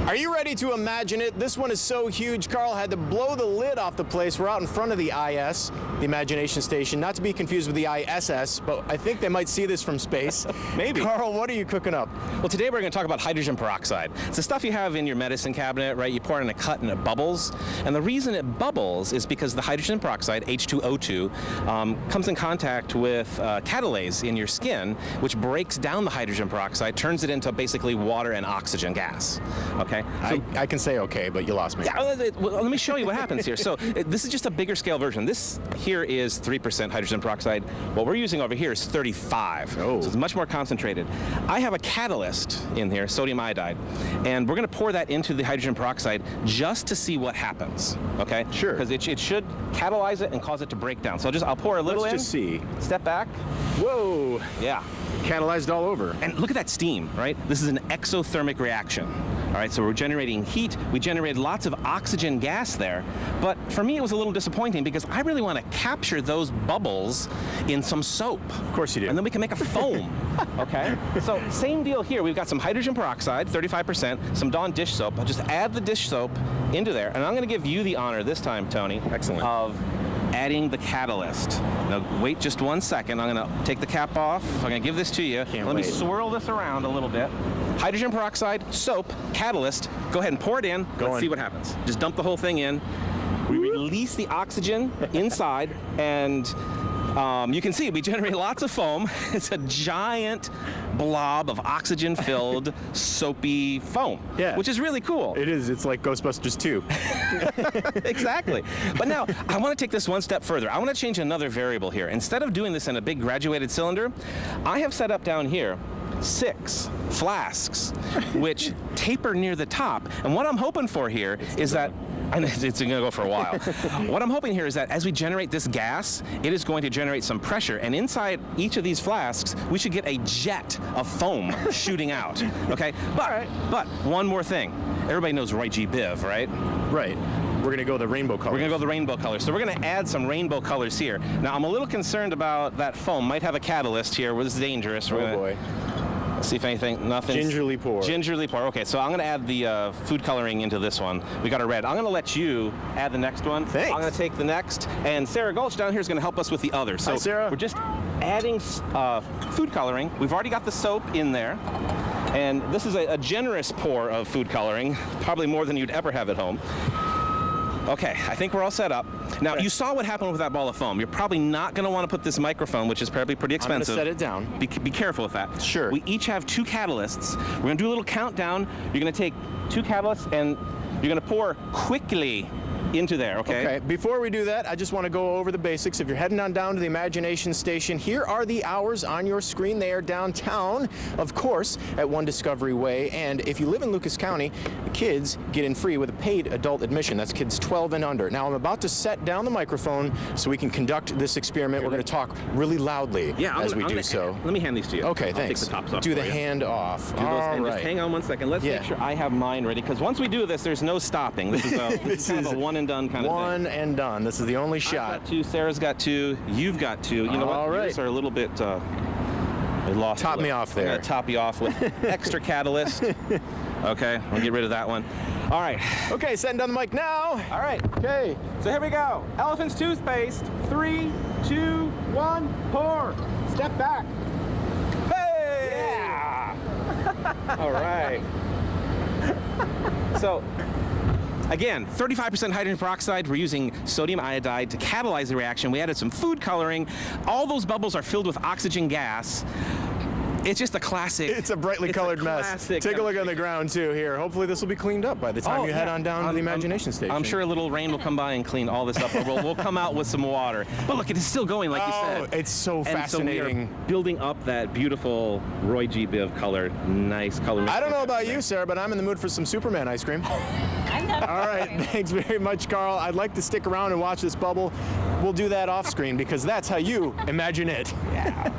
Are you ready to imagine it? This one is so huge, Carl had to blow the lid off the place. We're out in front of the IS, the Imagination Station, not to be confused with the ISS, but I think they might see this from space. Maybe. Carl, what are you cooking up? Well, today we're going to talk about hydrogen peroxide. It's the stuff you have in your medicine cabinet, right? You pour it in a cut and it bubbles. And the reason it bubbles is because the hydrogen peroxide, H2O2, comes in contact with catalase in your skin, which breaks down the hydrogen peroxide, turns it into basically water and oxygen gas. Okay? So, I can say okay, but you lost me. Yeah, well, let me show you what happens here. So this is just a bigger scale version. This here is 3% hydrogen peroxide. What we're using over here is 35. Oh. So it's much more concentrated. I have a catalyst in here, sodium iodide, and we're going to pour that into the hydrogen peroxide just to see what happens. Okay? Sure. Because it should catalyze it and cause it to break down. So I'll pour a little in. Let's just see. Step back. Whoa. Yeah. Catalyzed all over. And look at that steam, right? This is an exothermic reaction. All right, so we're generating heat. We generated lots of oxygen gas there. But for me, it was a little disappointing because I really want to capture those bubbles in some soap. Of course you do. And then we can make a foam, okay? So same deal here. We've got some hydrogen peroxide, 35%, some Dawn dish soap. I'll just add the dish soap into there. And I'm going to give you the honor this time, Tony. Excellent. Of adding the catalyst. Now wait just 1 second. I'm going to take the cap off. I'm going to give this to you. Let me swirl this around a little bit. Hydrogen peroxide, soap, catalyst. Go ahead and pour it in. Let's see what happens. Just dump the whole thing in. We release the oxygen inside, and you can see we generate lots of foam. It's a giant blob of oxygen-filled, soapy foam, which is really cool. It is. It's like Ghostbusters 2. Exactly. But now, I want to take this one step further. I want to change another variable here. Instead of doing this in a big graduated cylinder, I have set up down here 6 flasks, which taper near the top. And what I'm hoping for here is that, and it's going to go for a while. What I'm hoping here is that as we generate this gas, it is going to generate some pressure, and inside each of these flasks, we should get a jet of foam shooting out. Okay? But one more thing. Everybody knows Roy G. Biv, right? Right. We're going to go the rainbow colors. We're going to go the rainbow colors. So we're going to add some rainbow colors here. Now, I'm a little concerned about that foam. Might have a catalyst here. This is dangerous. Oh, boy. See if anything, nothing. Gingerly pour. Gingerly pour. Okay, so I'm going to add the food coloring into this one. We got a red. I'm going to let you add the next one. Thanks. I'm going to take the next. And Sarah Gulch down here is going to help us with the other. So hi, Sarah. We're just adding food coloring. We've already got the soap in there. And this is a generous pour of food coloring, probably more than you'd ever have at home. Okay, I think we're all set up. Now, you saw what happened with that ball of foam. You're probably not going to want to put this microphone, which is probably pretty expensive. I'm going to set it down. Be careful with that. Sure. We each have 2 catalysts. We're going to do a little countdown. You're going to take 2 catalysts, and you're going to pour quickly into there, okay? Before we do that, I just want to go over the basics. If you're heading on down to the Imagination Station, here are the hours on your screen. They are downtown, of course, at One Discovery Way. And if you live in Lucas County, the kids get in free with a paid adult admission. That's kids 12 and under. Now, I'm about to set down the microphone so we can conduct this experiment. We're going to talk really loudly as we do so. Let me hand these to you. Okay, I'll thanks. Take the tops off do the hand off. And just hang on 1 second. Let's make sure I have mine ready, because once we do this, there's no stopping. This is kind of a one and done kind of thing. One and done. This is the only shot. I've got 2. Sarah's got 2. You've got 2. You know what? All right. Yours are a little bit. I lost. Top me off there. I'm gonna top you off with extra catalyst. Okay, we'll get rid of that one. All right. Okay, setting down the mic now. All right. Okay. So here we go. Elephant's toothpaste. 3, 2, 1, pour. Step back. Hey! Yeah! All right. So, again, 35% hydrogen peroxide. We're using sodium iodide to catalyze the reaction. We added some food coloring. All those bubbles are filled with oxygen gas. It's just a classic. It's a brightly colored mess. Take a look on the ground, too, here. Hopefully this will be cleaned up by the time you head on down to the Imagination Station. I'm sure a little rain will come by and clean all this up. We'll come out with some water. But look, it is still going, like you said. It's so fascinating. So we are building up that beautiful Roy G. Biv color, nice color. I don't know about you, Sarah, but I'm in the mood for some Superman ice cream. All right, thanks very much, Carl. I'd like to stick around and watch this bubble. We'll do that off screen because that's how you imagine it. Yeah.